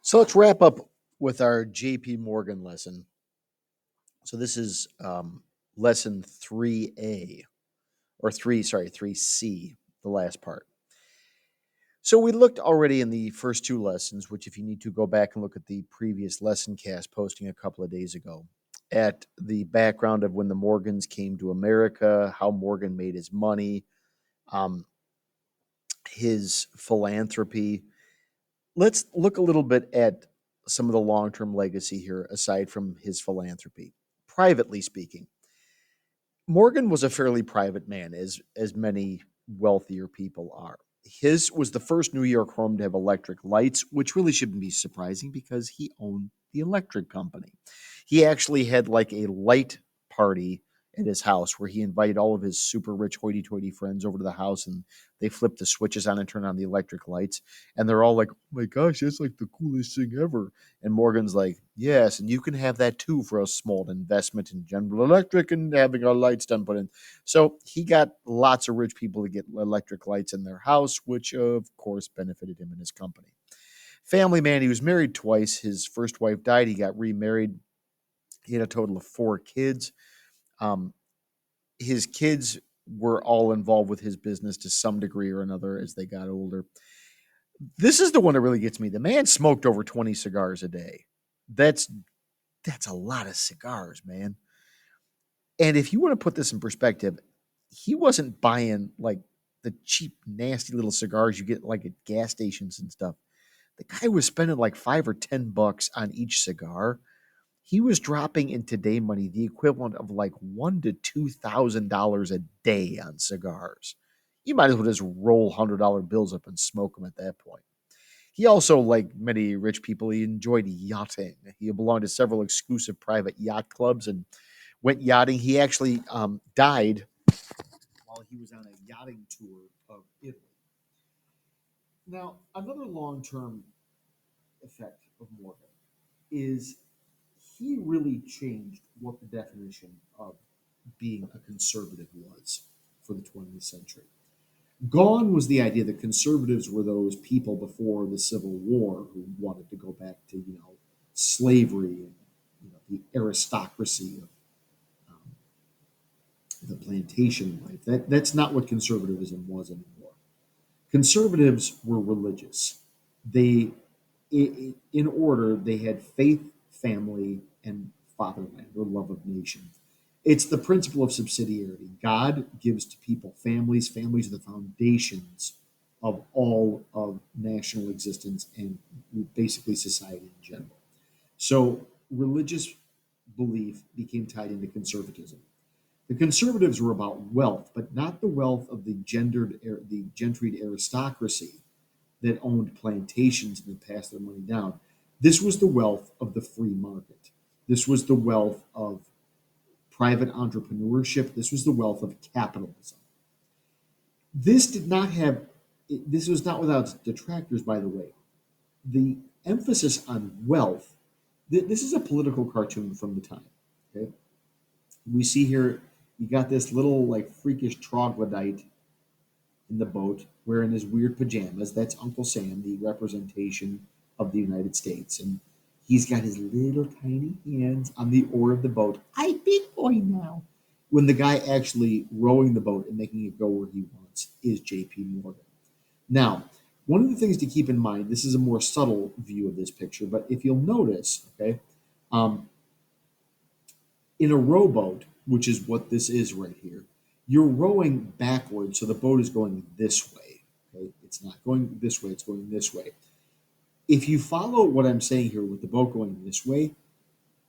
So let's wrap up with our JP Morgan lesson. So this is lesson 3A or 3C, the last part. So we looked already in the first two lessons, which if you need to go back and look at the previous lesson cast posting a couple of days ago, at the background of when the Morgans came to America, how Morgan made his money, um, his philanthropy. Let's look a little bit at some of the long-term legacy here, aside from his philanthropy. Privately speaking, Morgan was a fairly private man, as many wealthier people are. His was the first New York home to have electric lights, which really shouldn't be surprising because he owned the electric company. He actually had like a light party at his house where he invited all of his super rich hoity-toity friends over to the house, and they flipped the switches on and turned on the electric lights, and they're all like, "Oh my gosh, that's like the coolest thing ever." And Morgan's like, "Yes, and you can have that too for a small investment in General Electric and having our lights done put in." So he got lots of rich people to get electric lights in their house, which of course benefited him and his company. Family man, he was married twice. His first wife died. He got remarried. He had a total of four kids. Um, his kids were all involved with his business to some degree or another as they got older. This is the one that really gets me. The man smoked over 20 cigars a day. That's that's a lot of cigars, man. And if you want to put this in perspective, he wasn't buying like the cheap, nasty little cigars you get like at gas stations and stuff. The guy was spending like $5 or $10 on each cigar. He was dropping in today money the equivalent of like $1,000 to $2,000 a day on cigars. You might as well just roll $100 bills up and smoke them at that point. He also, like many rich people, he enjoyed yachting. He belonged to several exclusive private yacht clubs and went yachting. He actually died while he was on a yachting tour of Italy. Now, another long term effect of Morgan is he really changed what the definition of being a conservative was for the 20th century. Gone was the idea that conservatives were those people before the Civil War who wanted to go back to, slavery and the aristocracy of the plantation life. That's not what conservatism was anymore. Conservatives were religious. They, in order, they had faith, family, and fatherland or love of nation. It's the principle of subsidiarity. God gives to people families. Families are the foundations of all of national existence and basically society in general. So religious belief became tied into conservatism. The conservatives were about wealth, but not the wealth of the gentried aristocracy that owned plantations and had passed their money down. This was the wealth of the free market. This was the wealth of private entrepreneurship. This was the wealth of capitalism. This did not have. This was not without detractors, by the way. The emphasis on wealth. This is a political cartoon from the time. Okay, we see here you got this little like freakish troglodyte in the boat wearing his weird pajamas. That's Uncle Sam, the representation of the United States. And he's got his little tiny hands on the oar of the boat. I big boy now. When the guy actually rowing the boat and making it go where he wants is JP Morgan. Now, one of the things to keep in mind, this is a more subtle view of this picture, but if you'll notice, okay, um, in a rowboat, which is what this is right here, you're rowing backwards, so the boat is going this way. Okay, it's not going this way; it's going this way. If you follow what I'm saying here, with the boat going this way,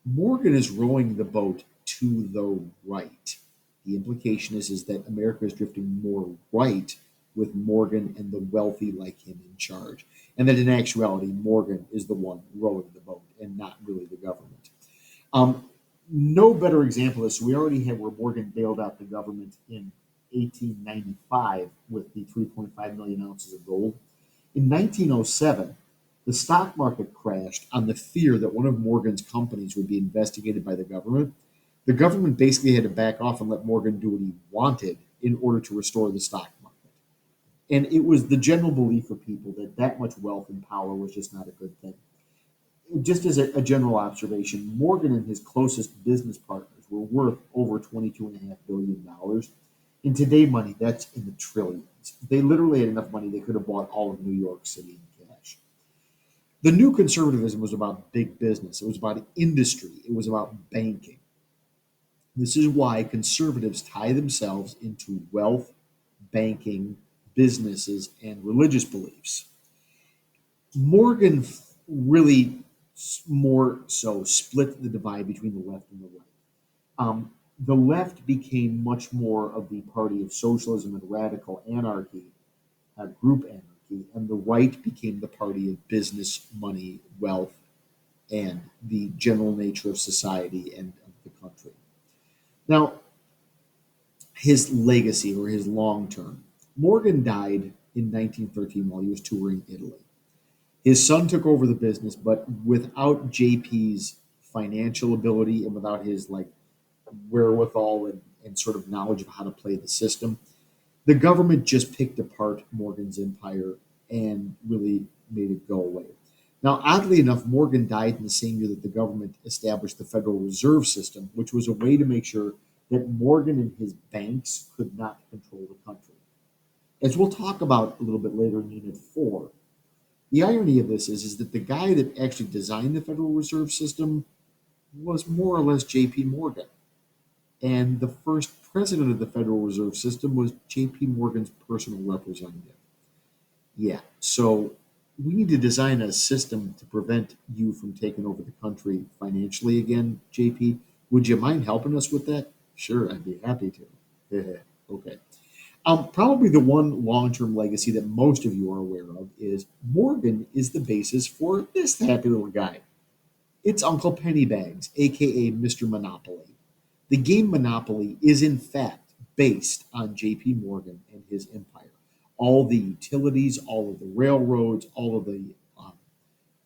Morgan is rowing the boat to the right. The implication is that America is drifting more right with Morgan and the wealthy like him in charge, and that in actuality, Morgan is the one rowing the boat and not really the government. Um, no better example of this. We already had where Morgan bailed out the government in 1895 with the 3.5 million ounces of gold. In 1907, the stock market crashed on the fear that one of Morgan's companies would be investigated by the government. The government basically had to back off and let Morgan do what he wanted in order to restore the stock market. And it was the general belief of people that that much wealth and power was just not a good thing. just as a general observation, Morgan and his closest business partners were worth over $22.5 billion. In today money, that's in the trillions. They literally had enough money they could have bought all of New York City in cash. The new conservatism was about big business. It was about industry. It was about banking. This is why conservatives tie themselves into wealth, banking, businesses, and religious beliefs. Morgan really more so split the divide between the left and the right. The left became much more of the party of socialism and radical anarchy, group anarchy, and the right became the party of business, money, wealth, and the general nature of society and of the country. Now, his legacy or his long term. Morgan died in 1913 while he was touring Italy. His son took over the business, but without JP's financial ability and without his wherewithal and sort of knowledge of how to play the system, the government just picked apart Morgan's empire and really made it go away. Now, oddly enough, Morgan died in the same year that the government established the Federal Reserve System, which was a way to make sure that Morgan and his banks could not control the country. As we'll talk about a little bit later in Unit 4, the irony of this is that the guy that actually designed the Federal Reserve System was more or less J.P. Morgan. And the first president of the Federal Reserve System was J.P. Morgan's personal representative. Yeah, so we need to design a system to prevent you from taking over the country financially again, JP. Would you mind helping us with that? Sure, I'd be happy to. Okay. Probably the one long-term legacy that most of you are aware of is Morgan is the basis for this happy little guy. It's Uncle Pennybags, aka Mr. Monopoly. The game Monopoly is in fact based on J.P. Morgan and his empire. All the utilities, all of the railroads, um,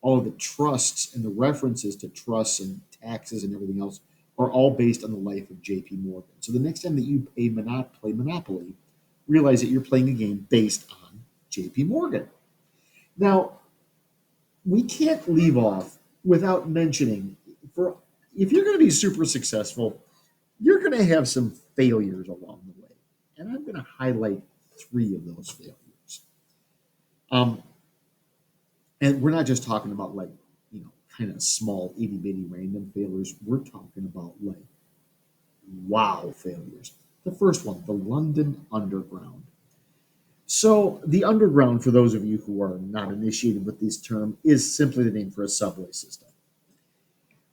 all of the trusts and the references to trusts and taxes and everything else are all based on the life of J.P. Morgan. So the next time that you play Monopoly, realize that you're playing a game based on J.P. Morgan. Now, we can't leave off without mentioning for if you're going to be super successful, you're going to have some failures along the way. And I'm going to highlight three of those failures. Um, and we're not just talking about kind of small, itty bitty random failures. We're talking about wow failures. The first one, the London Underground. So, the Underground, for those of you who are not initiated with this term, is simply the name for a subway system.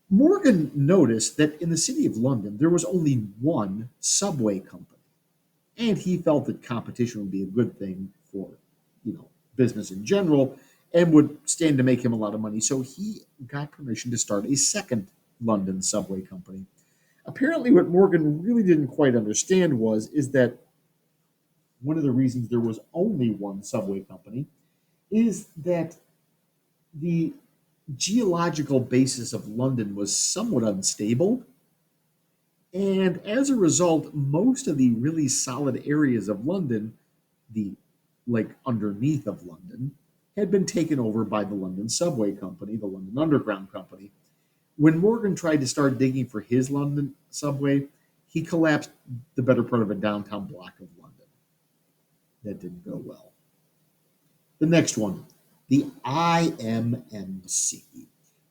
Morgan noticed that in the city of London, there was only one subway company, and he felt that competition would be a good thing for, business in general, and would stand to make him a lot of money. So he got permission to start a second London subway company. Apparently, what Morgan really didn't quite understand is that one of the reasons there was only one subway company is that the geological basis of London was somewhat unstable. And as a result, most of the really solid areas of London, the underneath of London, had been taken over by the London Subway Company, the London Underground Company. When Morgan tried to start digging for his London subway, he collapsed the better part of a downtown block of London. That didn't go well. The next one, the IMMC.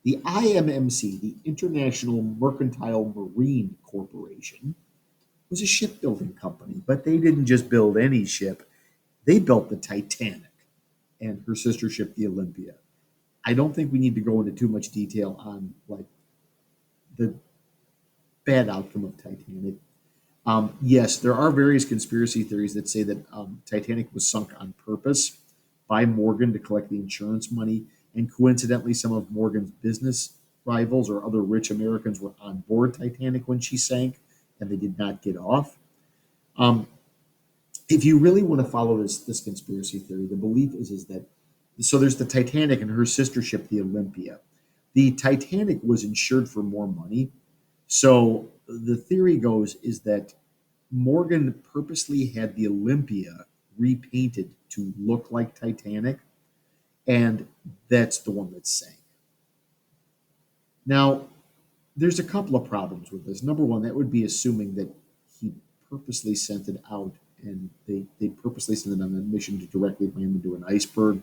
The IMMC, the International Mercantile Marine Corporation, was a shipbuilding company, but they didn't just build any ship. They built the Titanic and her sister ship, the Olympia. I don't think we need to go into too much detail on the bad outcome of Titanic. Yes, there are various conspiracy theories that say that Titanic was sunk on purpose by Morgan to collect the insurance money, and coincidentally, some of Morgan's business rivals or other rich Americans were on board Titanic when she sank, and they did not get off. Um, if you really want to follow this conspiracy theory, the belief is that so there's the Titanic and her sister ship, the Olympia. The Titanic was insured for more money, so the theory goes is that Morgan purposely had the Olympia repainted to look like Titanic, and that's the one that sank. Now, there's a couple of problems with this. Number one, that would be assuming that he purposely sent it out and they purposely sent it on a mission to directly land into an iceberg.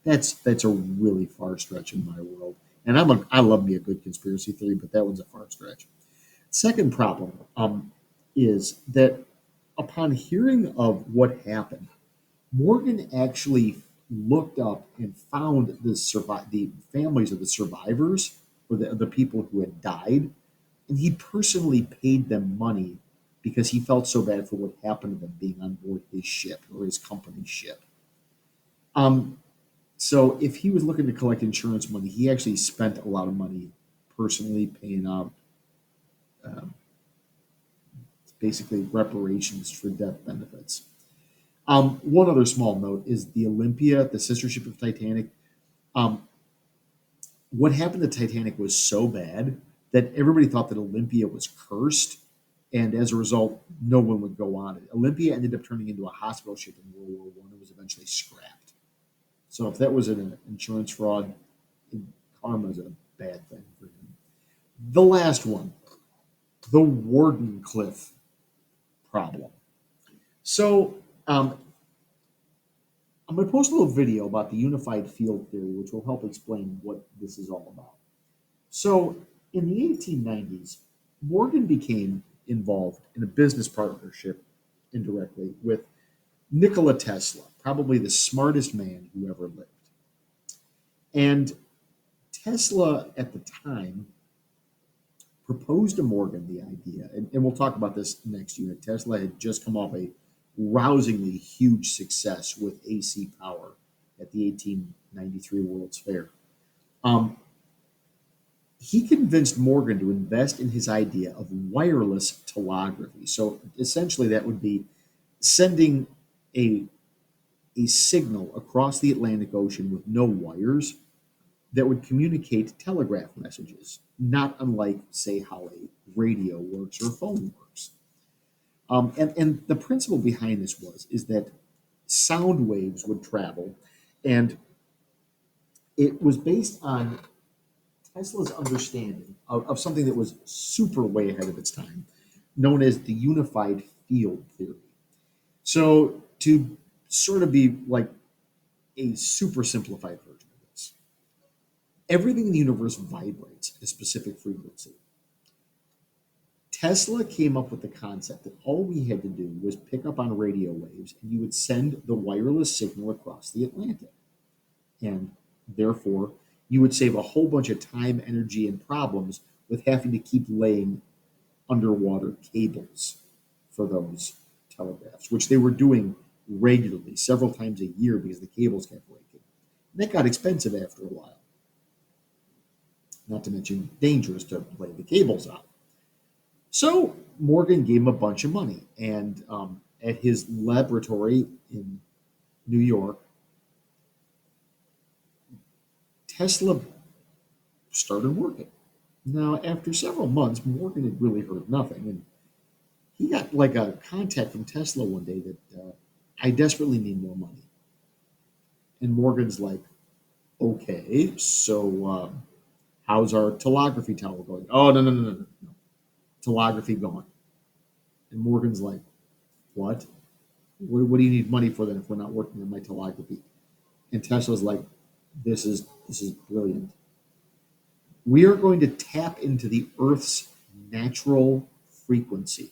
That's a really far stretch in my world. And I love me a good conspiracy theory, but that one's a far stretch. Second problem is that upon hearing of what happened, Morgan actually looked up and found the families of the survivors or the people who had died, and he personally paid them money because he felt so bad for what happened to them being on board his ship or his company's ship. Um, so if he was looking to collect insurance money, he actually spent a lot of money personally paying out um, basically reparations for death benefits. One other small note is the Olympia, the sister ship of Titanic. Um, what happened to Titanic was so bad that everybody thought that Olympia was cursed, and as a result, no one would go on it. Olympia ended up turning into a hospital ship in World War One and was eventually scrapped. So if that was an insurance fraud, karma is a bad thing for him. The last one, the Warden Cliff problem. So I'm going to post a little video about the unified field theory, which will help explain what this is all about. So, in the 1890s, Morgan became involved in a business partnership indirectly with Nikola Tesla, probably the smartest man who ever lived. And Tesla at the time proposed to Morgan the idea, and we'll talk about this next unit. Tesla had just come off a rousingly huge success with AC power at the 1893 World's Fair. Um, he convinced Morgan to invest in his idea of wireless telegraphy. So essentially, that would be sending a, a signal across the Atlantic Ocean with no wires that would communicate telegraph messages, not unlike, say, how a radio works or a phone works. And the principle behind this is that sound waves would travel, and it was based on Tesla's understanding of something that was super way ahead of its time, known as the unified field theory. So to sort of be like a super simplified version of this, everything in the universe vibrates at a specific frequency. Tesla came up with the concept that all we had to do was pick up on radio waves and you would send the wireless signal across the Atlantic. And therefore, you would save a whole bunch of time, energy, and problems with having to keep laying underwater cables for those telegraphs, which they were doing regularly, several times a year because the cables kept breaking. And that got expensive after a while, not to mention dangerous to lay the cables out. So Morgan gave him a bunch of money, and at his laboratory in New York, Tesla started working. Now, after several months, Morgan had really heard nothing, and he got like a contact from Tesla one day that I desperately need more money. And Morgan's like, okay, so how's our telegraphy tower going? Oh, no, no, no, no, no, no. Telegraphy gone. And Morgan's like, what? What do you need money for then if we're not working on my telegraphy? And Tesla's like, this is brilliant. We are going to tap into the Earth's natural frequency,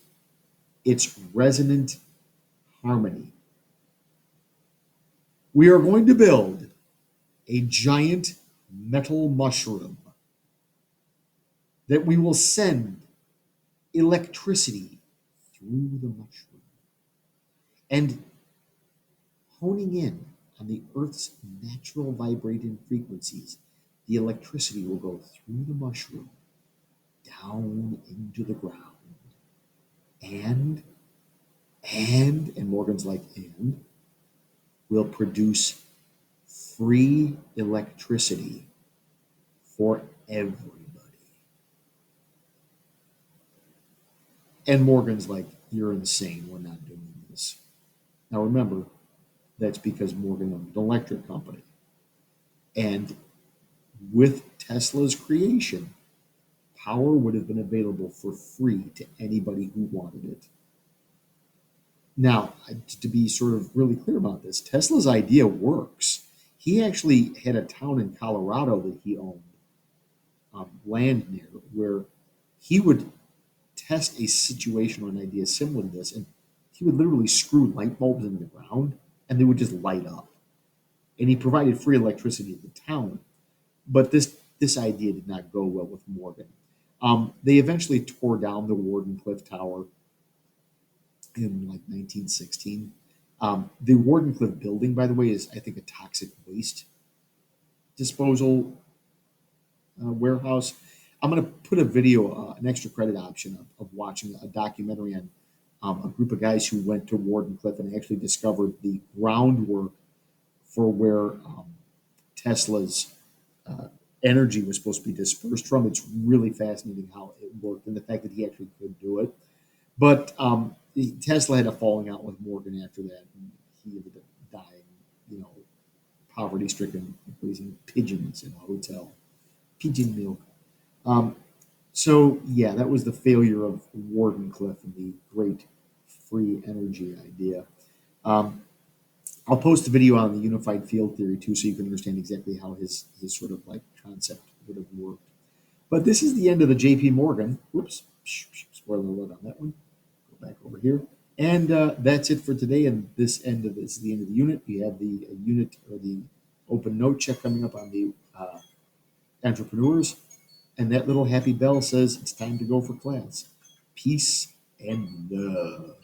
its resonant harmony. We are going to build a giant metal mushroom that we will send electricity through the mushroom. And honing in on the Earth's natural vibrating frequencies, the electricity will go through the mushroom down into the ground. And, and Morgan's like, and will produce free electricity for everybody. And Morgan's like, you're insane. We're not doing this. Now remember, that's because Morgan owned an electric company. And with Tesla's creation, power would have been available for free to anybody who wanted it. Now, to be sort of really clear about this, Tesla's idea works. He actually had a town in Colorado that he owned, land near, where he would test a situation or an idea similar to this, and he would literally screw light bulbs into the ground and they would just light up. And he provided free electricity to the town. But this idea did not go well with Morgan. They eventually tore down the Wardenclyffe Tower in like 1916. The Wardenclyffe building, by the way, is I think a toxic waste disposal warehouse. I'm going to put a video, an extra credit option of watching a documentary on a group of guys who went to Wardenclyffe and actually discovered the groundwork for where Tesla's uh, energy was supposed to be dispersed from. It's really fascinating how it worked and the fact that he actually could do it. But Tesla had a falling out with Morgan after that, and he ended up dying, you know, poverty stricken, raising pigeons in a hotel, pigeon milk. Um, so yeah, that was the failure of Wardenclyffe and the great free energy idea. Um, I'll post a video on the unified field theory too, so you can understand exactly how his sort of like concept would have worked. But this is the end of the J.P. Morgan. Whoops, spoiler alert on that one. Go back over here, and that's it for today. And this is the end of the unit. We have the unit or the open note check coming up on the entrepreneurs, and that little happy bell says it's time to go for class. Peace and love.